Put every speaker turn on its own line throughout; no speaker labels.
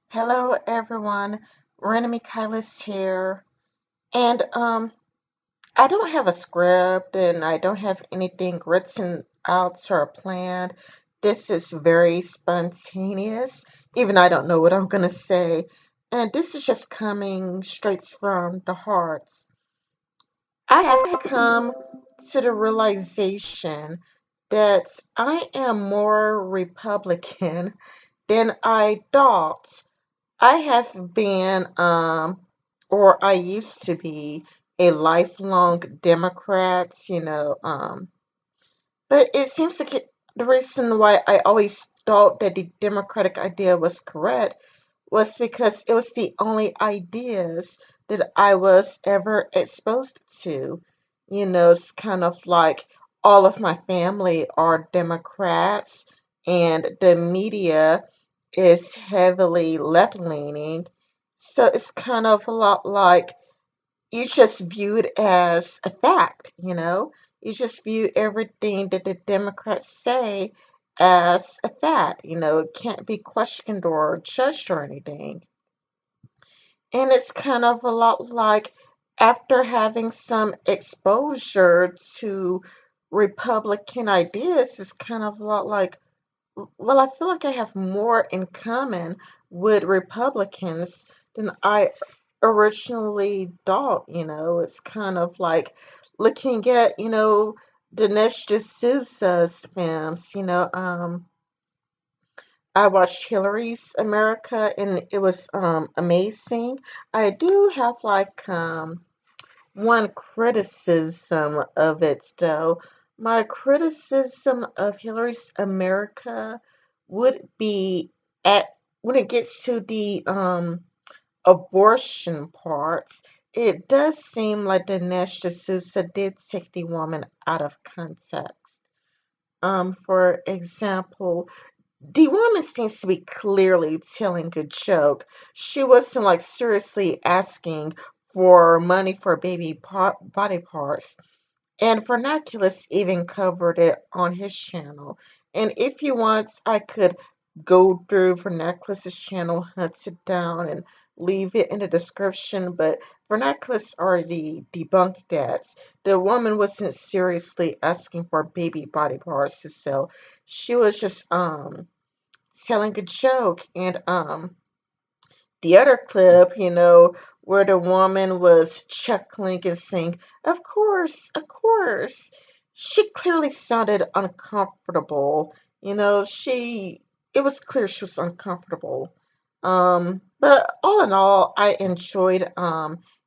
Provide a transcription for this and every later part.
Hello everyone, Rena Michaelis here. And I don't have a script and I don't have anything written out or planned. This is very spontaneous. Even I don't know what I'm gonna say. And this is just coming straight from the heart. I have come to the realization that I am more Republican than I thought. I have been, or I used to be, a lifelong Democrat, but it seems like the reason why I always thought that the Democratic idea was correct was because it was the only ideas that I was ever exposed to. It's kind of like all of my family are Democrats, and the media is heavily left leaning. So it's kind of a lot like you just view it as a fact. You just view everything that the Democrats say as a fact. It can't be questioned or judged or anything. And it's kind of a lot like after having some exposure to Republican ideas, it's kind of a lot like, well, I feel like I have more in common with Republicans than I originally thought. It's kind of like looking at Dinesh D'Souza's films. I watched Hillary's America and it was amazing. I do have like one criticism of it though. My criticism of Hillary's America would be at when it gets to the abortion parts, it does seem like Dinesh D'Souza did take the woman out of context. For example, the woman seems to be clearly telling a joke. She wasn't like seriously asking for money for body parts. And Vernaculus even covered it on his channel. And if you want, I could go through Vernaculus's channel, hunt it down, and leave it in the description. But Vernaculus already debunked that. The woman wasn't seriously asking for baby body parts to sell. She was just telling a joke. And the other clip, where the woman was chuckling and saying, of course. She clearly sounded uncomfortable. It was clear she was uncomfortable. But all in all, I enjoyed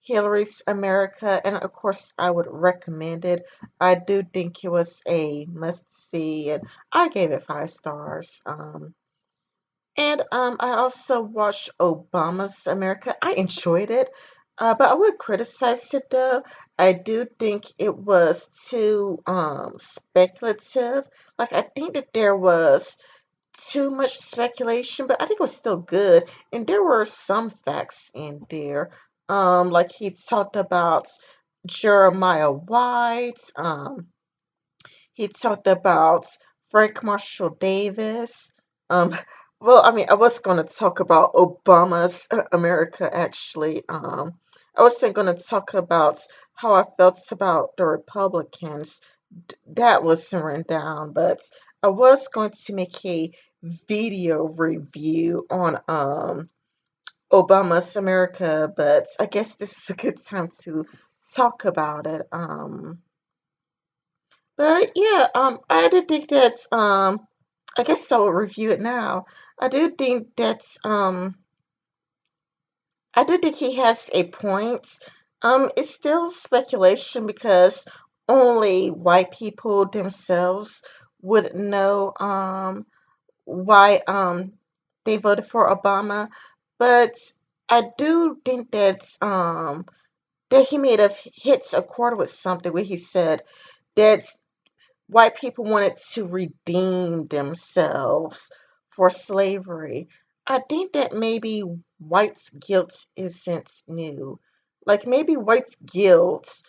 Hillary's America, and of course, I would recommend it. I do think it was a must see, and I gave it 5 stars. And I also watched Obama's America. I enjoyed it, but I would criticize it though. I do think it was too speculative. Like I think that there was too much speculation, but I think it was still good. And there were some facts in there. Like he talked about Jeremiah White. He talked about Frank Marshall Davis. Um, well, I mean, I was going to talk about Obama's America, actually. I wasn't going to talk about how I felt about the Republicans. That wasn't written down, but I was going to make a video review on Obama's America, but I guess this is a good time to talk about it. But yeah, I do think that's I guess I'll review it now. I do think that's I do think he has a point. It's still speculation because only white people themselves would know why they voted for Obama. But I do think that he made a hits a chord with something where he said that white people wanted to redeem themselves for slavery. I think that maybe white's guilt isn't new. Like maybe white's guilt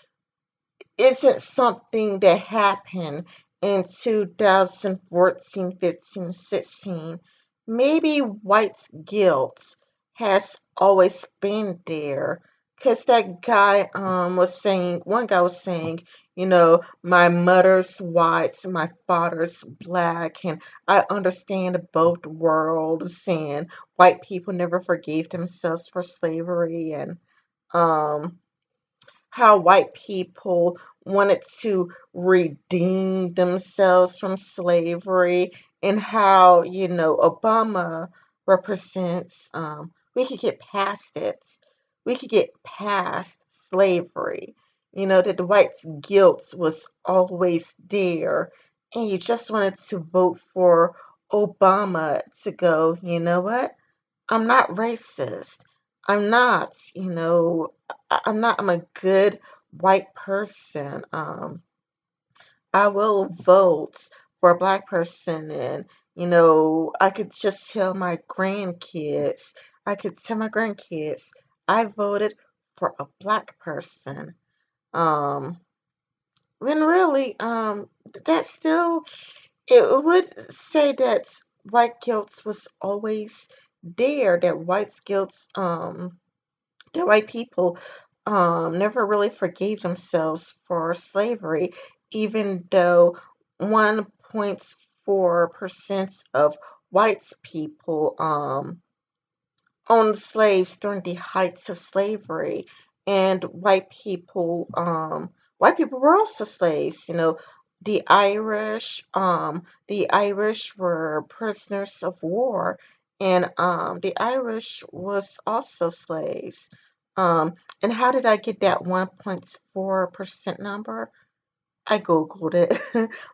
isn't something that happened in 2014, 15, 16. Maybe white's guilt has always been there. Cause that guy was saying, one guy was saying, my mother's white, my father's black, and I understand both worlds, and white people never forgave themselves for slavery, and um how white people wanted to redeem themselves from slavery, and how, Obama represents, we could get past it. We could get past slavery. That the white's guilt was always there, and you just wanted to vote for Obama to go, you know what? I'm not racist. I'm not, I'm not, I'm a good white person. I will vote for a black person, and, I could just tell my grandkids, I voted for a black person. Um, when really, that still, it would say that white guilt was always there, that white people never really forgave themselves for slavery, even though 1.4% of white people owned slaves during the heights of slavery, and white people were also slaves. The Irish were prisoners of war, and the Irish was also slaves. Um, and how did I get that 1.4% number? I googled it.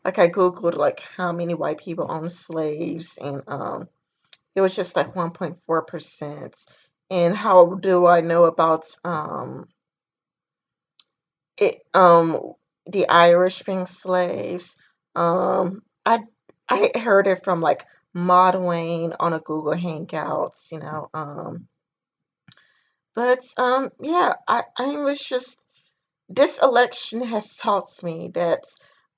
Like, I googled like how many white people own slaves, and it was just like 1.4%. And how do I know about it the Irish being slaves? I heard it from like modeling on a Google Hangouts, but yeah, I was just, this election has taught me that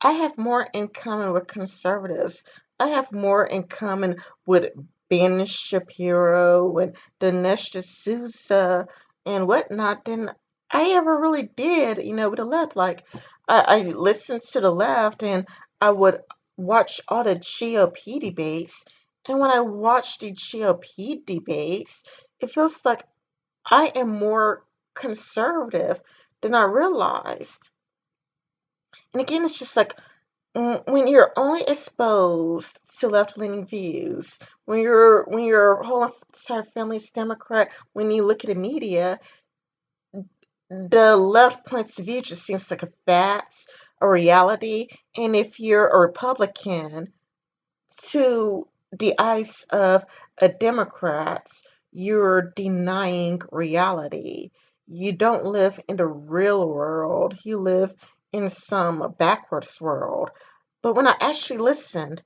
I have more in common with conservatives. I have more in common with Ben Shapiro and Dinesh D'Souza and whatnot than I ever really did, with the left. Like, I listened to the left, and I would watch all the GOP debates. And when I watch the GOP debates, it feels like I am more conservative than I realized. And again, it's just like, when you're only exposed to left-leaning views, when your whole entire family's Democrat, when you look at the media, the left points of view just seems like a fact, a reality. And if you're a Republican, to the eyes of a Democrat, you're denying reality. You don't live in the real world, you live in some backwards world. But when I actually listened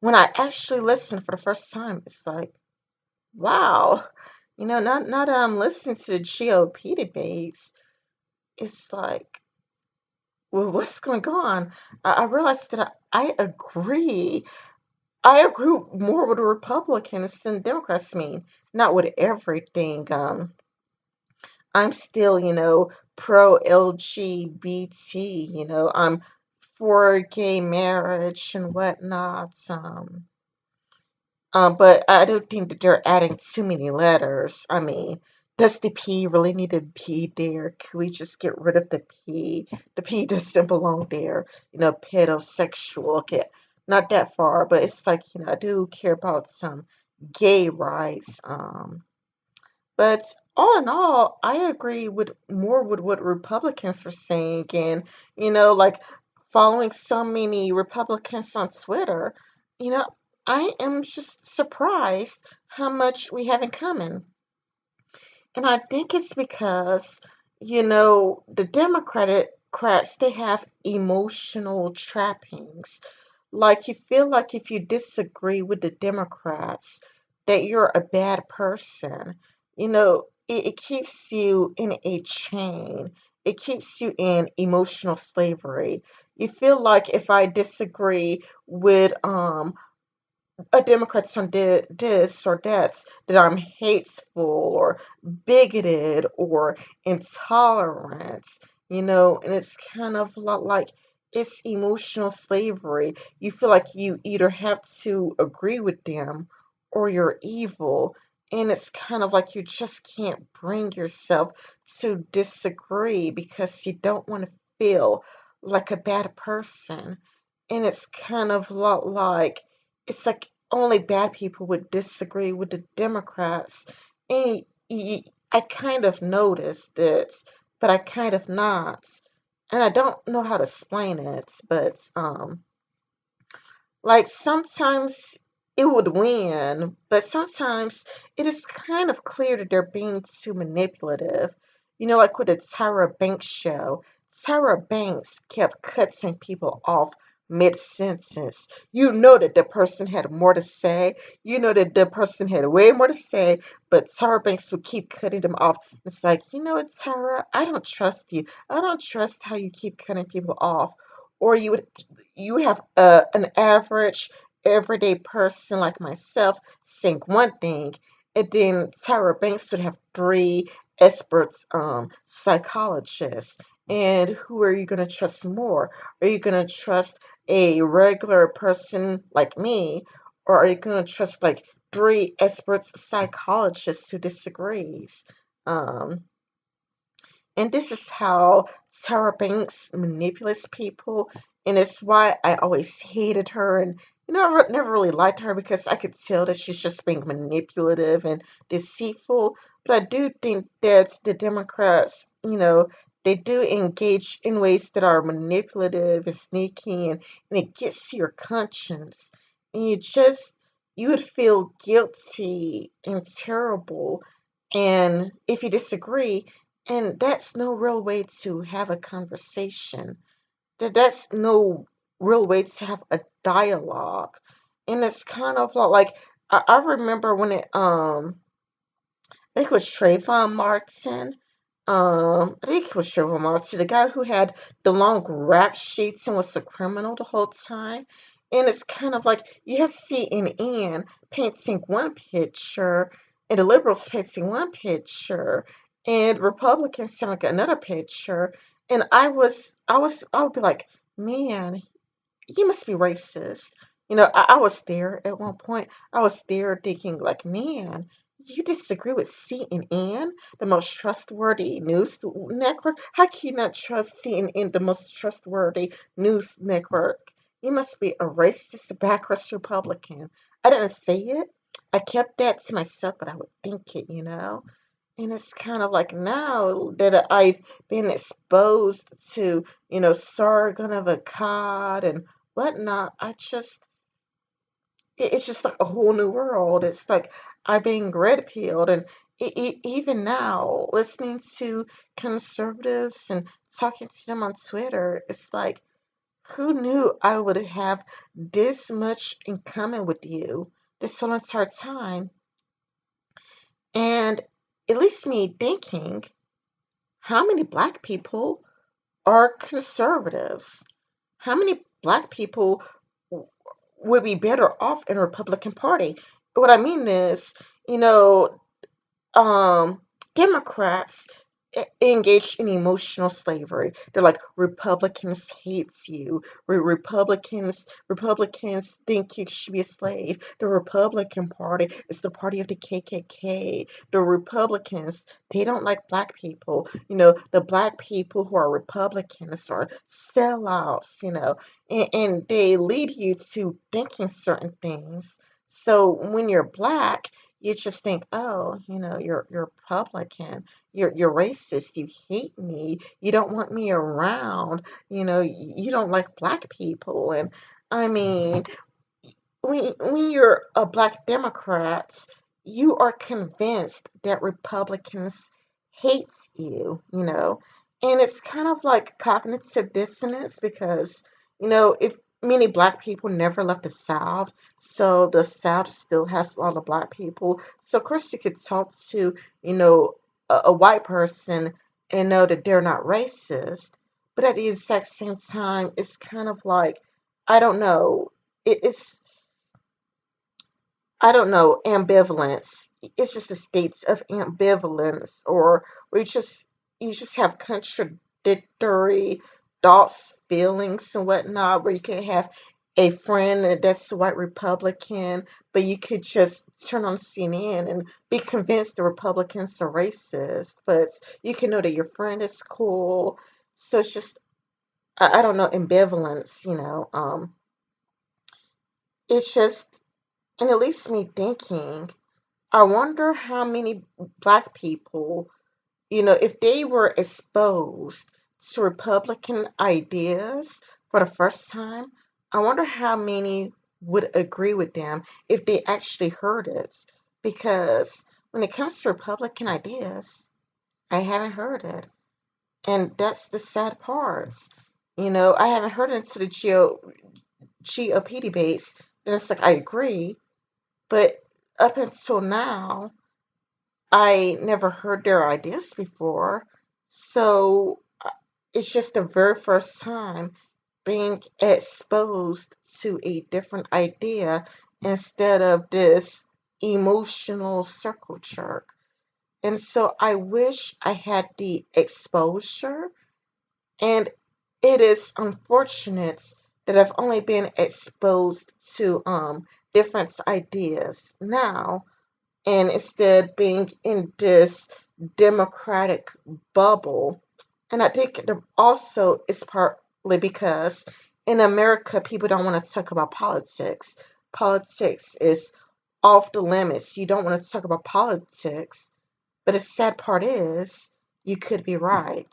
for the first time, it's like, wow, now that I'm listening to the GOP debates, it's like, well, what's going on? I realized that I agree. I agree more with the Republicans than Democrats. I mean, not with everything. I'm still, pro LGBT. I'm for gay marriage and whatnot. But I don't think that they're adding too many letters. I mean, does the P really need to be there? Can we just get rid of the P? The P doesn't belong there. Pedosexual. Okay, not that far, but it's like, I do care about some gay rights. But all in all, I agree with more with what Republicans are saying, and, like, following so many Republicans on Twitter, you know, I am just surprised how much we have in common. And I think it's because, the Democrats, they have emotional trappings. Like, you feel like if you disagree with the Democrats, that you're a bad person. It keeps you in a chain. It keeps you in emotional slavery. You feel like if I disagree with a Democrat's done this or that I'm hateful or bigoted or intolerant, and it's kind of like it's emotional slavery. You feel like you either have to agree with them or you're evil, and it's kind of like you just can't bring yourself to disagree because you don't want to feel like a bad person. And it's kind of like it's like only bad people would disagree with the Democrats. And I kind of noticed it, but I kind of not. And I don't know how to explain it, but like sometimes it would win, but sometimes it is kind of clear that they're being too manipulative. Like with the Tyra Banks show, Tyra Banks kept cutting people off mid sentence. You know that the person had more to say. You know that the person had way more to say, but Tyra Banks would keep cutting them off. It's like, you know what, Tyra, I don't trust you. I don't trust how you keep cutting people off. Or you have an average everyday person like myself saying one thing, and then Tyra Banks would have three experts, psychologists. And who are you going to trust more? Are you going to trust a regular person like me, or are you going to trust like three experts psychologists who disagrees? Um, and this is how Sarah Banks manipulates people, and it's why I always hated her. And I never really liked her because I could tell that she's just being manipulative and deceitful. But I do think that the Democrats, they do engage in ways that are manipulative and sneaky, and it gets to your conscience, and you would feel guilty and terrible. And if you disagree, and that's no real way to have a conversation. That's no real way to have a dialogue. And it's kind of like I remember when I think it was Trayvon Martin. I think it was Trayvon Martin, the guy who had the long rap sheets and was a criminal the whole time. And it's kind of like you have CNN painting one picture, and the liberals painting one picture, and Republicans saying like another picture. And I would be like, man, you must be racist. I was there at one point. I was there thinking, like, man, you disagree with CNN, the most trustworthy news network? How can you not trust CNN, the most trustworthy news network? You must be a racist, backward Republican. I didn't say it. I kept that to myself, but I would think it. And it's kind of like now that I've been exposed to, Sargon of Akkad and whatnot, it's just like a whole new world. It's like I'm being red pilled. And even now, listening to conservatives and talking to them on Twitter, it's like, who knew I would have this much in common with you this whole entire time? And it leaves me thinking, how many black people are conservatives? How many black people would be better off in a Republican Party? What I mean is, you know, um, Democrats engaged in emotional slavery. They're like Republicans hates you. Republicans think you should be a slave. The Republican Party is the party of the KKK. The Republicans, they don't like black people. The black people who are Republicans are sellouts. And they lead you to thinking certain things. So when you're black, you just think, oh, you're Republican, you're racist, you hate me, you don't want me around, you don't like black people. And I mean, when you're a black Democrat, you are convinced that Republicans hate you. And it's kind of like cognitive dissonance because, if many black people never left the South, so the South still has a lot of black people. So of course you could talk to, you know, a white person and know that they're not racist. But at the exact same time, it's kind of like, I don't know. It's I don't know, ambivalence. It's just the states of ambivalence, or where you just have contradictory thoughts, feelings, and whatnot. Where you can have a friend that's a white Republican, but you could just turn on CNN and be convinced the Republicans are racist, but you can know that your friend is cool. So it's just I don't know, ambivalence. It's just, and it leaves me thinking. I wonder how many black people, if they were exposed to Republican ideas for the first time, I wonder how many would agree with them if they actually heard it. Because when it comes to Republican ideas, I haven't heard it. And that's the sad part. I haven't heard it into the GOP debates. Then it's like, I agree. But up until now, I never heard their ideas before. So it's just the very first time being exposed to a different idea instead of this emotional circle jerk. And so I wish I had the exposure. And it is unfortunate that I've only been exposed to different ideas now, and instead being in this democratic bubble. And I think also it's partly because in America, people don't want to talk about politics. Politics is off the limits. You don't want to talk about politics. But the sad part is, you could be right.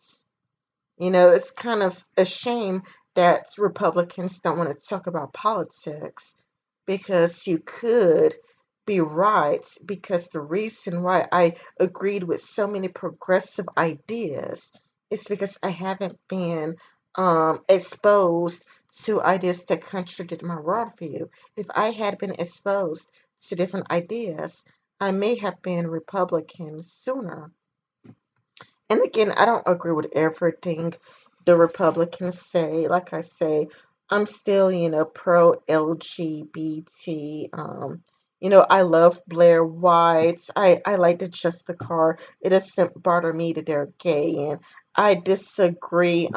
It's kind of a shame that Republicans don't want to talk about politics because you could be right. Because the reason why I agreed with so many progressive ideas is because I haven't been exposed to ideas that contradict my worldview. If I had been exposed to different ideas, I may have been Republican sooner. And again, I don't agree with everything the Republicans say. Like I say, I'm still, pro LGBT. I love Blair White. I like the Just the Car. It doesn't bother me that they're gay, and I disagree.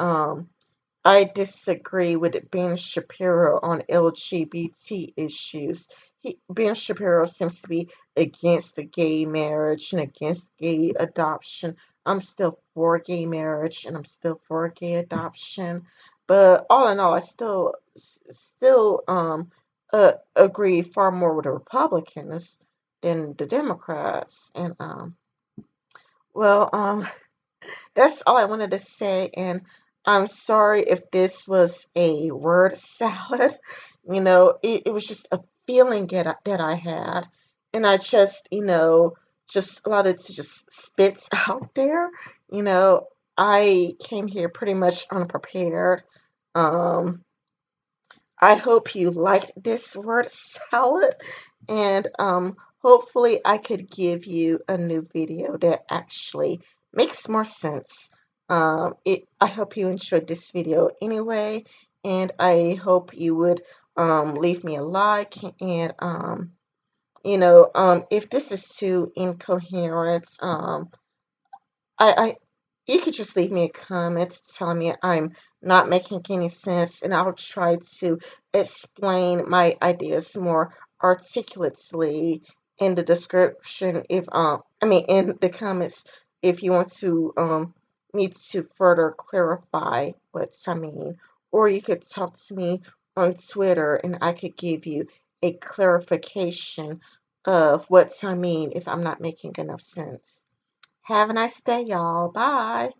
I disagree with Ben Shapiro on LGBT issues. Ben Shapiro seems to be against the gay marriage and against gay adoption. I'm still for gay marriage and I'm still for gay adoption. But all in all, I still agree far more with the Republicans than the Democrats. And well, that's all I wanted to say, and I'm sorry if this was a word salad. It was just a feeling that I had, and I just allowed it to just spit out there. You know, I came here pretty much unprepared. Um, I hope you liked this word salad, and hopefully I could give you a new video that actually makes more sense. I hope you enjoyed this video anyway, and I hope you would leave me a like, and if this is too incoherent, I you could just leave me a comment telling me I'm not making any sense, and I'll try to explain my ideas more articulately in the description. If I mean in the comments, if you want to me to further clarify what I mean, or you could talk to me on Twitter, and I could give you a clarification of what I mean if I'm not making enough sense. Have a nice day, y'all. Bye.